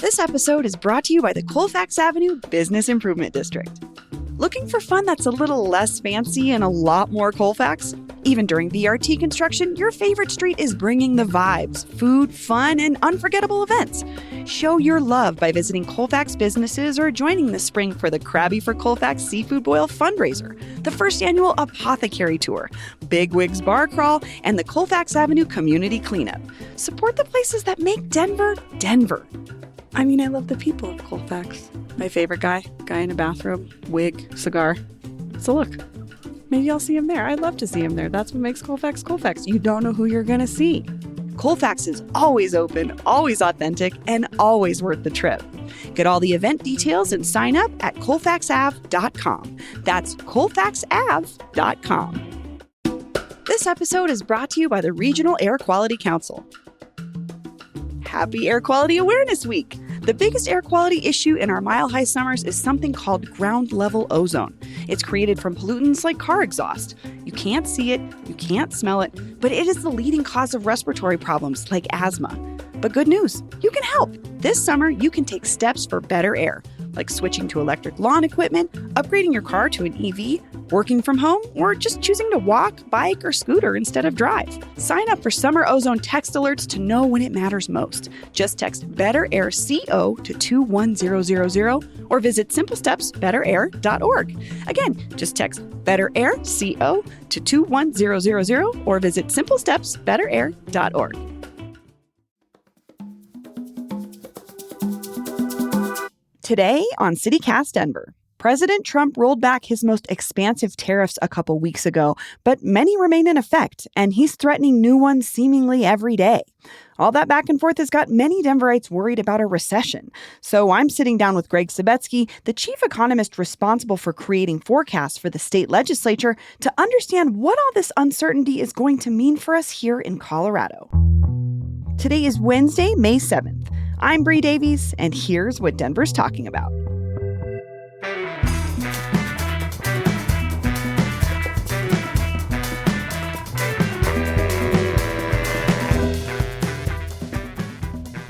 This episode is brought to you by the Colfax Avenue Business Improvement District. Looking for fun that's a little less fancy and a lot more Colfax? Even during VRT construction, your favorite street is bringing the vibes, food, fun, and unforgettable events. Show your love by visiting Colfax businesses or joining this spring for the Krabby for Colfax Seafood Boil fundraiser, the first annual Apothecary Tour, Big Wigs Bar Crawl, and the Colfax Avenue Community Cleanup. Support the places that make Denver, Denver. I mean, I love the people of Colfax. My favorite guy in a bathrobe, wig, cigar. So look, maybe I'll see him there. I'd love to see him there. That's what makes Colfax Colfax. You don't know who you're going to see. Colfax is always open, always authentic, and always worth the trip. Get all the event details and sign up at colfaxav.com. That's colfaxav.com. This episode is brought to you by the Regional Air Quality Council. Happy Air Quality Awareness Week! The biggest air quality issue in our mile-high summers is something called ground-level ozone. It's created from pollutants like car exhaust. You can't see it, you can't smell it, but it is the leading cause of respiratory problems like asthma. But good news, you can help. This summer, you can take steps for better air, like switching to electric lawn equipment, upgrading your car to an EV, working from home, or just choosing to walk, bike, or scooter instead of drive. Sign up for Summer Ozone text alerts to know when it matters most. Just text Better Air CO to 21000 or visit simplestepsbetterair.org. Again, just text Better Air CO to 21000 or visit simplestepsbetterair.org. Today on CityCast Denver, President Trump rolled back his most expansive tariffs a couple weeks ago, but many remain in effect, and he's threatening new ones seemingly every day. All that back and forth has got many Denverites worried about a recession. So I'm sitting down with Greg Sobetski, the chief economist responsible for creating forecasts for the state legislature, to understand what all this uncertainty is going to mean for us here in Colorado. Today is Wednesday, May 7th. I'm Bree Davies, and here's what Denver's talking about.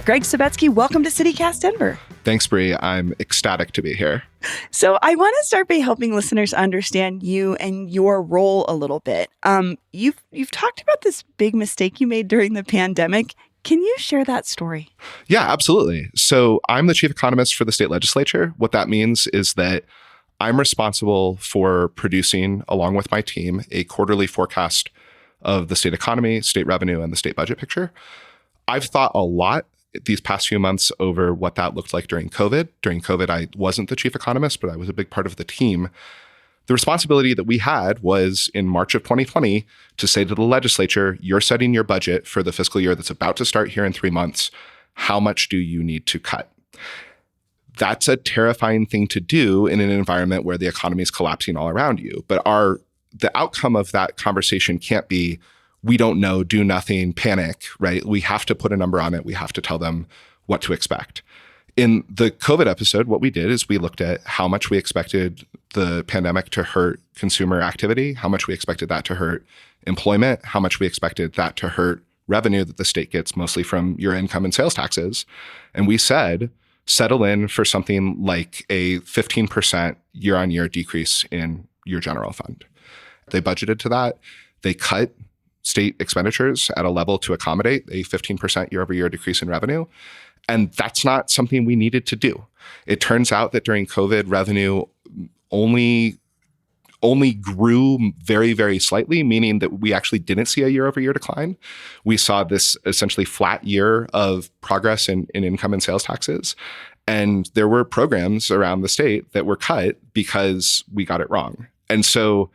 Greg Sobetski, welcome to CityCast Denver. Thanks, Bree. I'm ecstatic to be here. So I want to start by helping listeners understand you and your role a little bit. You've talked about this big mistake you made during the pandemic. Can you share that story? Yeah, absolutely. So I'm the chief economist for the state legislature. What that means is that I'm responsible for producing, along with my team, a quarterly forecast of the state economy, state revenue, and the state budget picture. I've thought a lot these past few months over what that looked like during COVID. During COVID, I wasn't the chief economist, but I was a big part of the team. The responsibility that we had was in March of 2020 to say to the legislature, you're setting your budget for the fiscal year that's about to start here in 3 months. How much do you need to cut? That's a terrifying thing to do in an environment where the economy is collapsing all around you. But the outcome of that conversation can't be, we don't know, do nothing, panic, right? We have to put a number on it. We have to tell them what to expect. In the COVID episode, what we did is we looked at how much we expected the pandemic to hurt consumer activity, how much we expected that to hurt employment, how much we expected that to hurt revenue that the state gets mostly from your income and sales taxes. And we said, settle in for something like a 15% year-on-year decrease in your general fund. They budgeted to that. They cut state expenditures at a level to accommodate a 15% year-over-year decrease in revenue. And that's not something we needed to do. It turns out that during COVID, revenue only grew very, very slightly, meaning that we actually didn't see a year-over-year decline. We saw this essentially flat year of progress in income and sales taxes. And there were programs around the state that were cut because we got it wrong. And so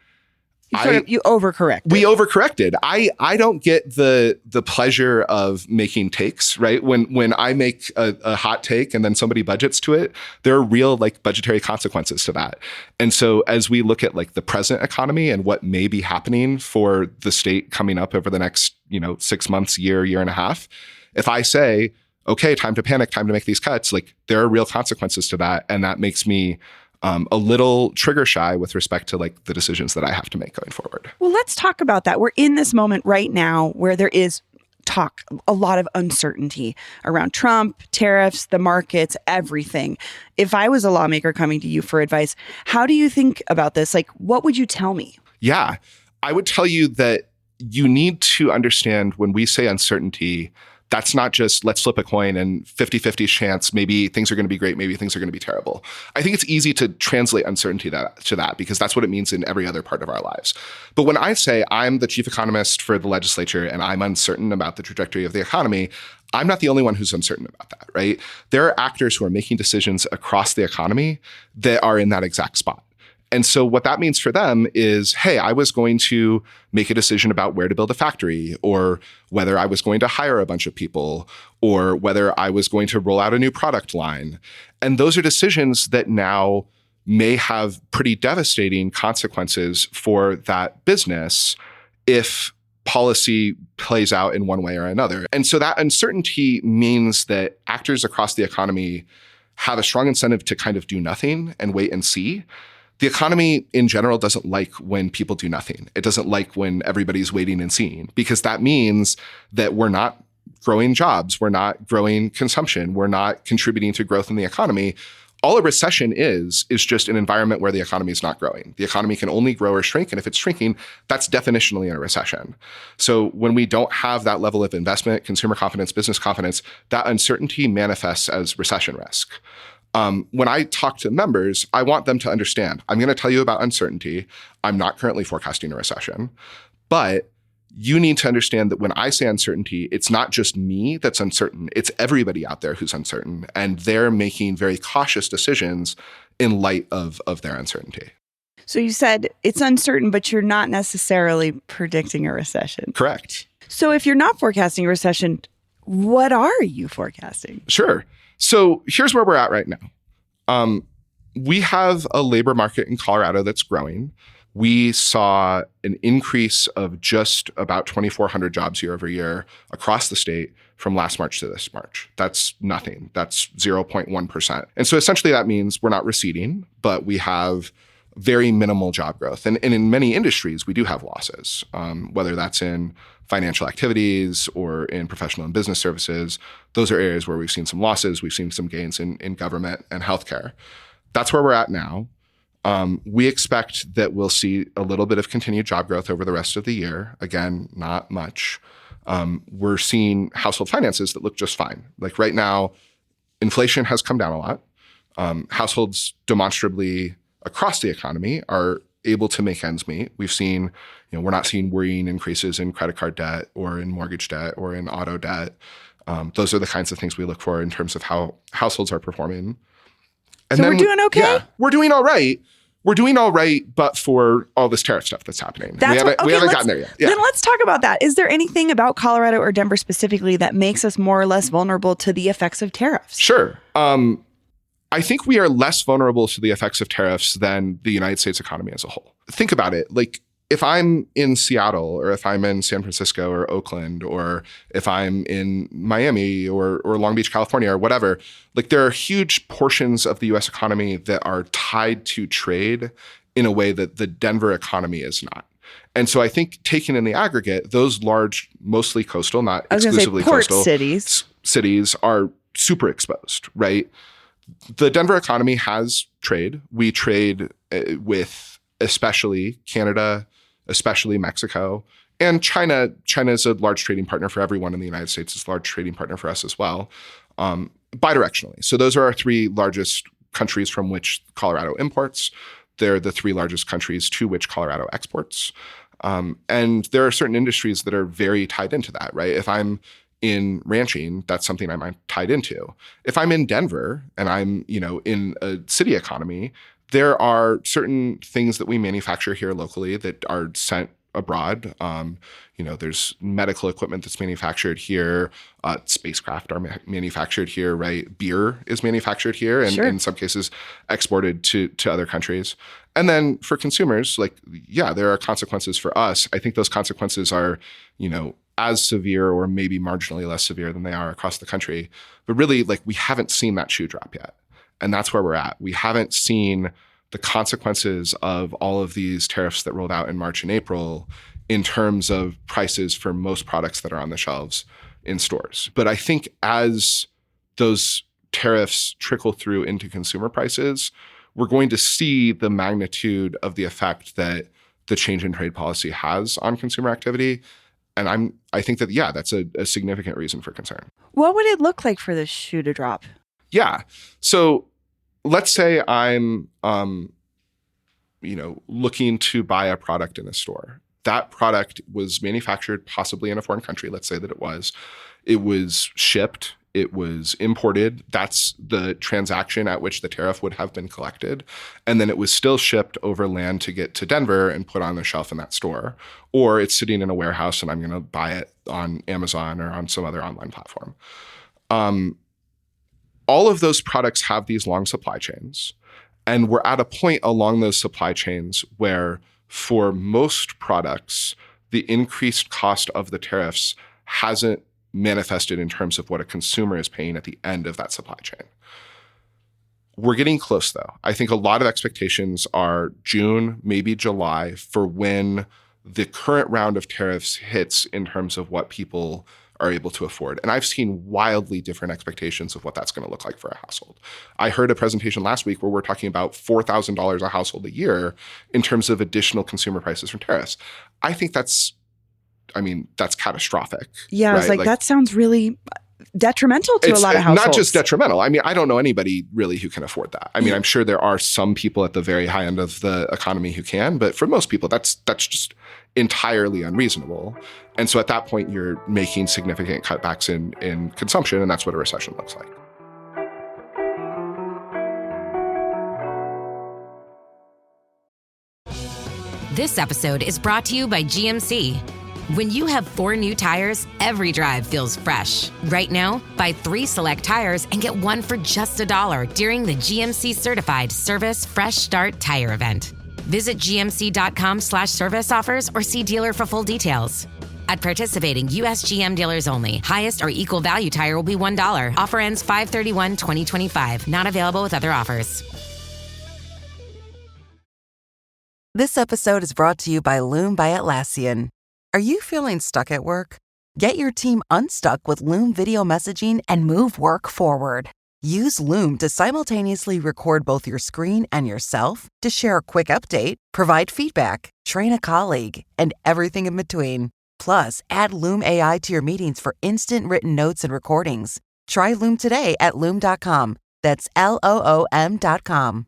you overcorrected. We overcorrected. I don't get the pleasure of making takes, right? When I make a hot take and then somebody budgets to it, there are real budgetary consequences to that. And so as we look at the present economy and what may be happening for the state coming up over the next 6 months, year and a half, if I say, okay, time to panic, time to make these cuts, there are real consequences to that. And that makes me a little trigger shy with respect to the decisions that I have to make going forward. Well, let's talk about that. We're in this moment right now where there is talk, a lot of uncertainty around Trump, tariffs, the markets, everything. If I was a lawmaker coming to you for advice, how do you think about this? Like, what would you tell me? Yeah, I would tell you that you need to understand when we say uncertainty, that's not just let's flip a coin and 50-50 chance, maybe things are going to be great, maybe things are going to be terrible. I think it's easy to translate uncertainty to that because that's what it means in every other part of our lives. But when I say I'm the chief economist for the legislature and I'm uncertain about the trajectory of the economy, I'm not the only one who's uncertain about that, right? There are actors who are making decisions across the economy that are in that exact spot. And so what that means for them is, hey, I was going to make a decision about where to build a factory, or whether I was going to hire a bunch of people, or whether I was going to roll out a new product line. And those are decisions that now may have pretty devastating consequences for that business if policy plays out in one way or another. And so that uncertainty means that actors across the economy have a strong incentive to kind of do nothing and wait and see. The economy in general doesn't like when people do nothing. It doesn't like when everybody's waiting and seeing, because that means that we're not growing jobs, we're not growing consumption, we're not contributing to growth in the economy. All a recession is just an environment where the economy is not growing. The economy can only grow or shrink, and if it's shrinking, that's definitionally a recession. So when we don't have that level of investment, consumer confidence, business confidence, that uncertainty manifests as recession risk. When I talk to members, I want them to understand, I'm going to tell you about uncertainty. I'm not currently forecasting a recession, but you need to understand that when I say uncertainty, it's not just me that's uncertain. It's everybody out there who's uncertain, and they're making very cautious decisions in light of their uncertainty. So you said it's uncertain, but you're not necessarily predicting a recession. Correct. So if you're not forecasting a recession, what are you forecasting? Sure. So here's where we're at right now. We have a labor market in Colorado that's growing. We saw an increase of just about 2,400 jobs year over year across the state from last March to this March. That's nothing. That's 0.1%. And so essentially that means we're not receding, but we have very minimal job growth. And in many industries, we do have losses, whether that's in financial activities or in professional and business services. Those are areas where we've seen some losses. We've seen some gains in government and healthcare. That's where we're at now. We expect that we'll see a little bit of continued job growth over the rest of the year. Again, not much. We're seeing household finances that look just fine. Like right now, inflation has come down a lot. Households demonstrably across the economy are able to make ends meet. We've seen, we're not seeing worrying increases in credit card debt or in mortgage debt or in auto debt. Those are the kinds of things we look for in terms of how households are performing. And so then, we're doing okay? Yeah, we're doing all right. We're doing all right, but for all this tariff stuff that's happening. We haven't gotten there yet. Yeah. Then let's talk about that. Is there anything about Colorado or Denver specifically that makes us more or less vulnerable to the effects of tariffs? Sure. I think we are less vulnerable to the effects of tariffs than the United States economy as a whole. Think about it. Like if I'm in Seattle or if I'm in San Francisco or Oakland or if I'm in Miami or Long Beach, California or whatever, like there are huge portions of the US economy that are tied to trade in a way that the Denver economy is not. And so I think taken in the aggregate, those large, mostly coastal, not exclusively coastal cities are super exposed, right? The Denver economy has trade. We trade with especially Canada, especially Mexico, and China. China is a large trading partner for everyone in the United States. It's a large trading partner for us as well, bidirectionally. So those are our three largest countries from which Colorado imports. They're the three largest countries to which Colorado exports. And there are certain industries that are very tied into that, right? If I'm in ranching, that's something I'm tied into. If I'm in Denver and I'm, in a city economy, there are certain things that we manufacture here locally that are sent abroad. There's medical equipment that's manufactured here. Spacecraft are manufactured here, right? Beer is manufactured here and in some cases exported to other countries. And then for consumers, there are consequences for us. I think those consequences are, as severe or maybe marginally less severe than they are across the country. But really, we haven't seen that shoe drop yet. And that's where we're at. We haven't seen the consequences of all of these tariffs that rolled out in March and April in terms of prices for most products that are on the shelves in stores. But I think as those tariffs trickle through into consumer prices, we're going to see the magnitude of the effect that the change in trade policy has on consumer activity. And I think that, yeah, that's a significant reason for concern. What would it look like for the shoe to drop? Yeah. So let's say I'm, looking to buy a product in a store. That product was manufactured possibly in a foreign country. Let's say that it was. It was shipped. It was imported. That's the transaction at which the tariff would have been collected. And then it was still shipped over land to get to Denver and put on the shelf in that store. Or it's sitting in a warehouse and I'm going to buy it on Amazon or on some other online platform. All of those products have these long supply chains. And we're at a point along those supply chains where for most products, the increased cost of the tariffs hasn't manifested in terms of what a consumer is paying at the end of that supply chain. We're getting close, though. I think a lot of expectations are June, maybe July, for when the current round of tariffs hits in terms of what people are able to afford. And I've seen wildly different expectations of what that's going to look like for a household. I heard a presentation last week where we're talking about $4,000 a household a year in terms of additional consumer prices from tariffs. I think that's catastrophic. Yeah, right? I was like, that sounds really detrimental to a lot of households. Not just detrimental. I mean, I don't know anybody really who can afford that. I mean, I'm sure there are some people at the very high end of the economy who can, but for most people, that's just entirely unreasonable. And so at that point, you're making significant cutbacks in consumption, and that's what a recession looks like. This episode is brought to you by GMC. When you have 4 new tires, every drive feels fresh. Right now, buy 3 select tires and get 1 for just $1 during the GMC Certified Service Fresh Start Tire Event. Visit gmc.com/service offers or see dealer for full details. At participating U.S. GM dealers only. Highest or equal value tire will be $1. Offer ends 5/31/2025. Not available with other offers. This episode is brought to you by Loom by Atlassian. Are you feeling stuck at work? Get your team unstuck with Loom video messaging and move work forward. Use Loom to simultaneously record both your screen and yourself to share a quick update, provide feedback, train a colleague, and everything in between. Plus, add Loom AI to your meetings for instant written notes and recordings. Try Loom today at Loom.com. That's LOOM.com.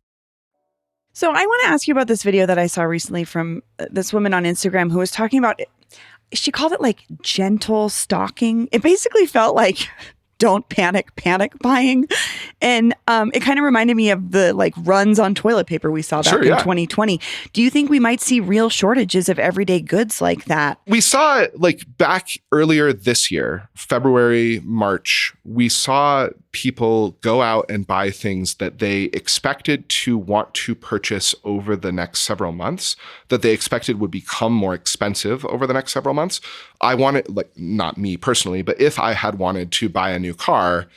So I want to ask you about this video that I saw recently from this woman on Instagram who was talking about, she called it like gentle stalking. It basically felt like don't panic buying. And it kind of reminded me of the like runs on toilet paper we saw back in 2020. Do you think we might see real shortages of everyday goods like that? We saw it like back earlier this year, February, March, we saw people go out and buy things that they expected to want to purchase over the next several months, that they expected would become more expensive over the next several months. I wanted, like, not me personally, but if I had wanted to buy a new car,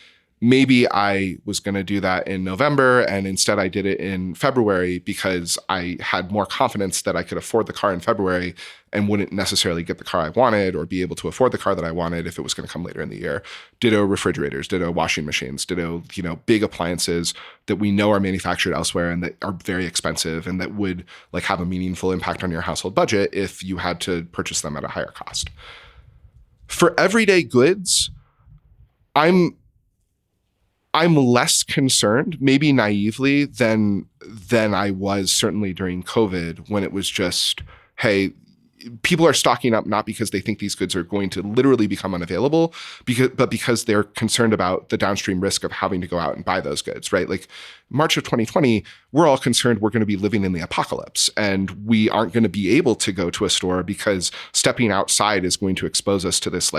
maybe I was going to do that in November, and instead I did it in February because I had more confidence that I could afford the car in February and wouldn't necessarily get the car I wanted or be able to afford the car that I wanted if it was going to come later in the year. Ditto refrigerators, ditto washing machines, ditto, big appliances that we know are manufactured elsewhere and that are very expensive and that would like have a meaningful impact on your household budget if you had to purchase them at a higher cost. For everyday goods, I'm less concerned, maybe naively, than I was certainly during COVID, when it was just, hey, people are stocking up not because they think these goods are going to literally become unavailable, but because they're concerned about the downstream risk of having to go out and buy those goods, right? Like March of 2020, we're all concerned we're going to be living in the apocalypse and we aren't going to be able to go to a store because stepping outside is going to expose us to this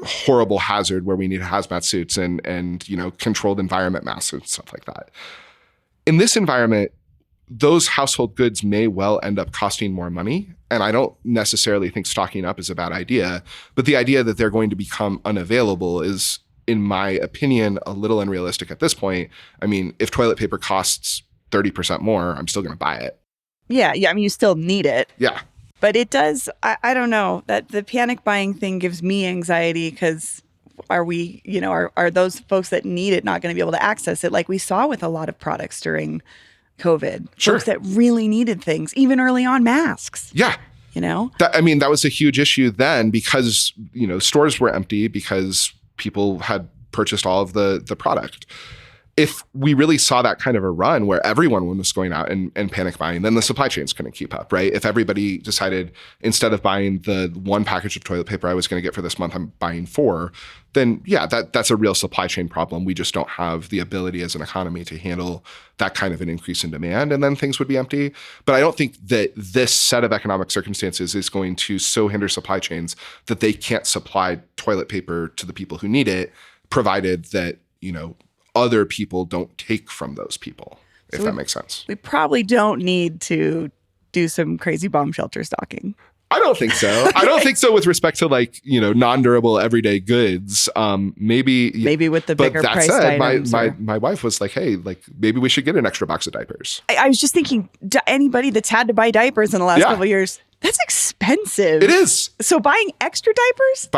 horrible hazard where we need hazmat suits and controlled environment masks and stuff like that. In this environment, those household goods may well end up costing more money. And I don't necessarily think stocking up is a bad idea, but the idea that they're going to become unavailable is, in my opinion, a little unrealistic at this point. I mean, if toilet paper costs 30% more, I'm still going to buy it. Yeah. I mean, you still need it. Yeah. But it does, I don't know, that the panic buying thing gives me anxiety because are those folks that need it not going to be able to access it like we saw with a lot of products during COVID? Sure. Folks that really needed things, even early on masks. Yeah. That was a huge issue then because, stores were empty because people had purchased all of the product. If we really saw that kind of a run where everyone was going out and panic buying, then the supply chains couldn't keep up, right? If everybody decided instead of buying the one package of toilet paper I was going to get for this month, I'm buying 4, then yeah, that's a real supply chain problem. We just don't have the ability as an economy to handle that kind of an increase in demand, and then things would be empty. But I don't think that this set of economic circumstances is going to so hinder supply chains that they can't supply toilet paper to the people who need it, provided that, other people don't take from those people, if that makes sense. We probably don't need to do some crazy bomb shelter stocking. I don't think so. I don't think so with respect to non-durable everyday goods. Maybe with the bigger price items. My wife was like, hey, maybe we should get an extra box of diapers. I was just thinking, anybody that's had to buy diapers in the last couple of years, that's expensive. It is. So buying extra diapers?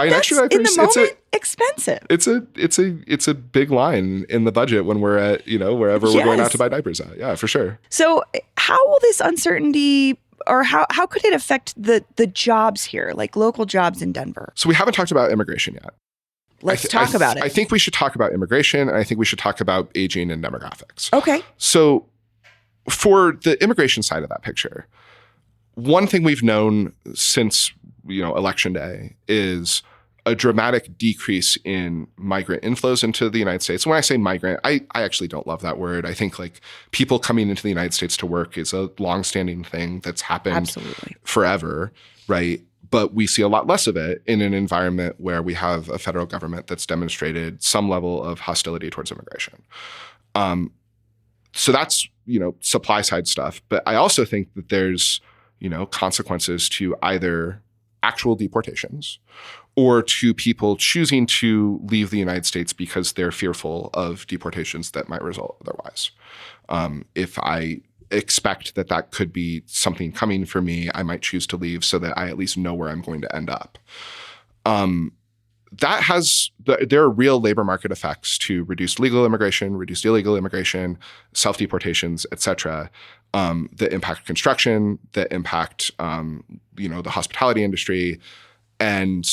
In the moment, expensive. It's a big line in the budget when we're at, wherever we're going out to buy diapers at. Yeah, for sure. So how will this uncertainty or how could it affect the jobs here, like local jobs in Denver? So we haven't talked about immigration yet. Let's talk about it. I think we should talk about immigration, and I think we should talk about aging and demographics. Okay. So for the immigration side of that picture, one thing we've known since, Election Day is a dramatic decrease in migrant inflows into the United States. When I say migrant, I actually don't love that word. I think people coming into the United States to work is a longstanding thing that's happened forever, right? But we see a lot less of it in an environment where we have a federal government that's demonstrated some level of hostility towards immigration. So that's, supply side stuff. But I also think that there's, consequences to either actual deportations or to people choosing to leave the United States because they're fearful of deportations that might result otherwise. If I expect that could be something coming for me, I might choose to leave so that I at least know where I'm going to end up. There are real labor market effects to reduced legal immigration, reduced illegal immigration, self-deportations, et cetera, that impact construction, that impact, the hospitality industry. And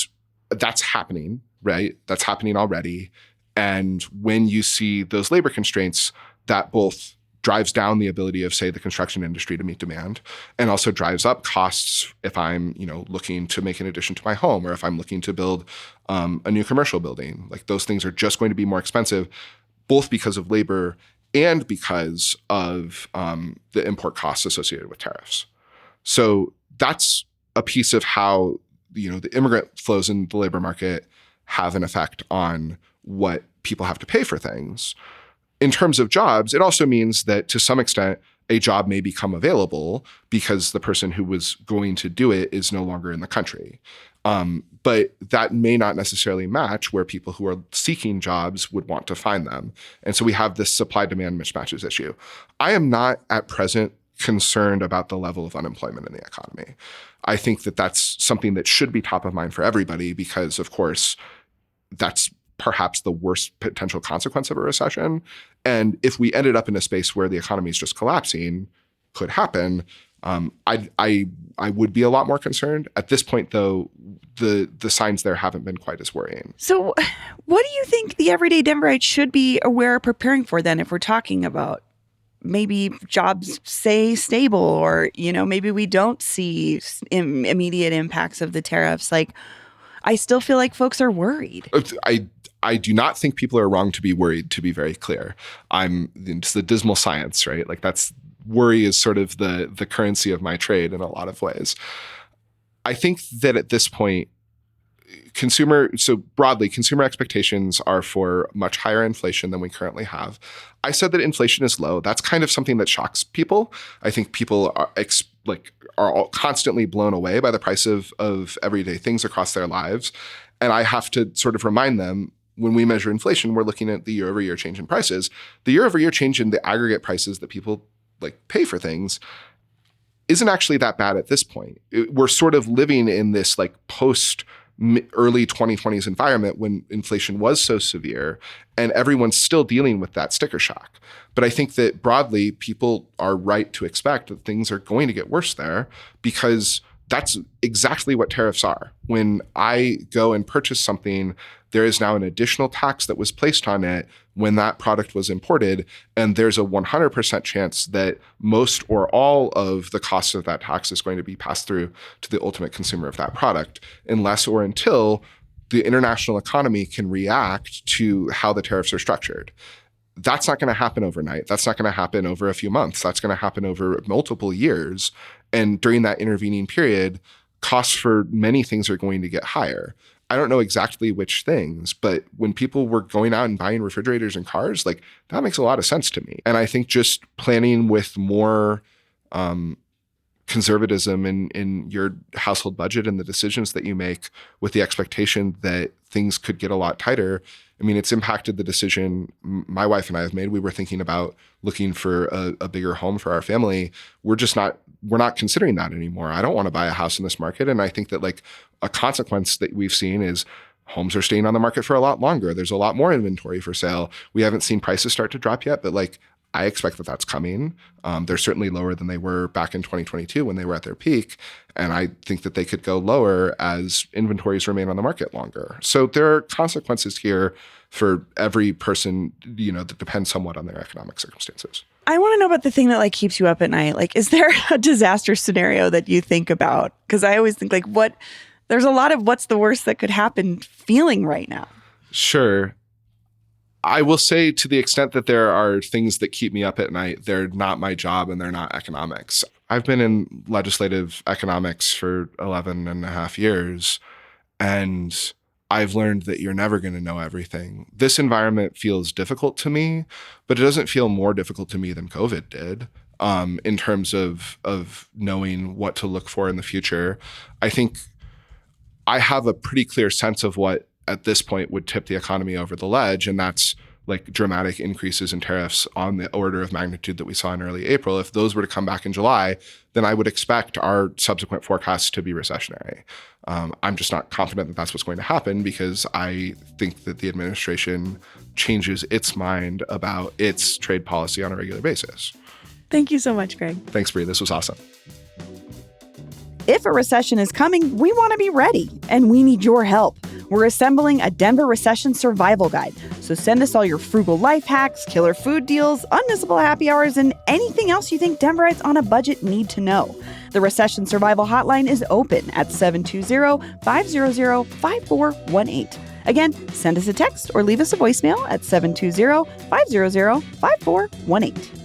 that's happening, right? That's happening already. And when you see those labor constraints, that both drives down the ability of, say, the construction industry to meet demand, and also drives up costs if I'm, looking to make an addition to my home, or if I'm looking to build a new commercial building. Those things are just going to be more expensive, both because of labor and because of the import costs associated with tariffs. So that's a piece of how, the immigrant flows in the labor market have an effect on what people have to pay for things. In terms of jobs, it also means that to some extent, a job may become available because the person who was going to do it is no longer in the country. But that may not necessarily match where people who are seeking jobs would want to find them. And so we have this supply-demand mismatches issue. I am not at present concerned about the level of unemployment in the economy. I think that that's something that should be top of mind for everybody because, of course, that's perhaps the worst potential consequence of a recession. And if we ended up in a space where the economy is just collapsing, could happen, I would be a lot more concerned. At this point, though, the signs there haven't been quite as worrying. So what do you think the everyday Denverite should be aware of preparing for then, if we're talking about maybe jobs stay stable, or, maybe we don't see immediate impacts of the tariffs? I still feel like folks are worried. I do not think people are wrong to be worried, to be very clear. It's the dismal science, right? Worry is sort of the currency of my trade in a lot of ways. I think that at this point, consumer expectations are for much higher inflation than we currently have. I said that inflation is low. That's kind of something that shocks people. I think people are constantly blown away by the price of everyday things across their lives. And I have to sort of remind them, when we measure inflation, we're looking at the year-over-year change in prices. The year-over-year change in the aggregate prices that people pay for things isn't actually that bad at this point. We're sort of living in this like post early 2020s environment when inflation was so severe and everyone's still dealing with that sticker shock. But I think that broadly, people are right to expect that things are going to get worse there because that's exactly what tariffs are. When I go and purchase something, there is now an additional tax that was placed on it when that product was imported, and there's a 100% chance that most or all of the cost of that tax is going to be passed through to the ultimate consumer of that product, unless or until the international economy can react to how the tariffs are structured. That's not going to happen overnight. That's not going to happen over a few months. That's going to happen over multiple years. And during that intervening period, costs for many things are going to get higher. I don't know exactly which things, but when people were going out and buying refrigerators and cars, like that makes a lot of sense to me. And I think just planning with more conservatism in your household budget and the decisions that you make with the expectation that things could get a lot tighter. I mean, it's impacted the decision my wife and I have made. We were thinking about looking for a bigger home for our family. We're not considering that anymore. I don't want to buy a house in this market. And I think that like a consequence that we've seen is homes are staying on the market for a lot longer. There's a lot more inventory for sale. We haven't seen prices start to drop yet, but like I expect that that's coming. They're certainly lower than they were back in 2022 when they were at their peak. And I think that they could go lower as inventories remain on the market longer. So there are consequences here for every person, that depends somewhat on their economic circumstances. I want to know about the thing that like keeps you up at night. Like, is there a disaster scenario that you think about? Because I always think like there's a lot of what's the worst that could happen feeling right now. Sure. I will say to the extent that there are things that keep me up at night, they're not my job and they're not economics. I've been in legislative economics for 11 and a half years, and I've learned that you're never going to know everything. This environment feels difficult to me, but it doesn't feel more difficult to me than COVID did in terms of knowing what to look for in the future. I think I have a pretty clear sense of what at this point would tip the economy over the ledge, and that's like dramatic increases in tariffs on the order of magnitude that we saw in early April. If those were to come back in July, then I would expect our subsequent forecasts to be recessionary. I'm just not confident that that's what's going to happen because I think that the administration changes its mind about its trade policy on a regular basis. Thank you so much, Greg. Thanks, Bree. This was awesome. If a recession is coming, we want to be ready, and we need your help. We're assembling a Denver Recession survival guide. So send us all your frugal life hacks, killer food deals, unmissable happy hours, and anything else you think Denverites on a budget need to know. The Recession Survival Hotline is open at 720-500-5418. Again, send us a text or leave us a voicemail at 720-500-5418.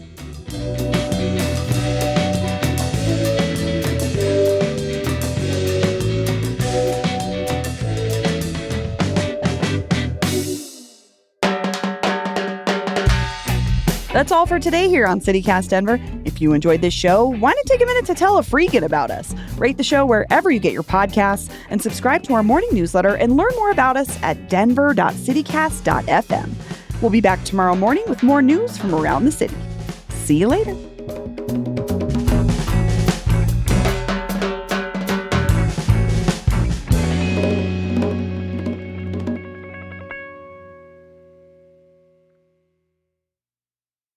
That's all for today here on CityCast Denver. If you enjoyed this show, why not take a minute to tell a freakin' about us? Rate the show wherever you get your podcasts and subscribe to our morning newsletter and learn more about us at denver.citycast.fm. We'll be back tomorrow morning with more news from around the city. See you later.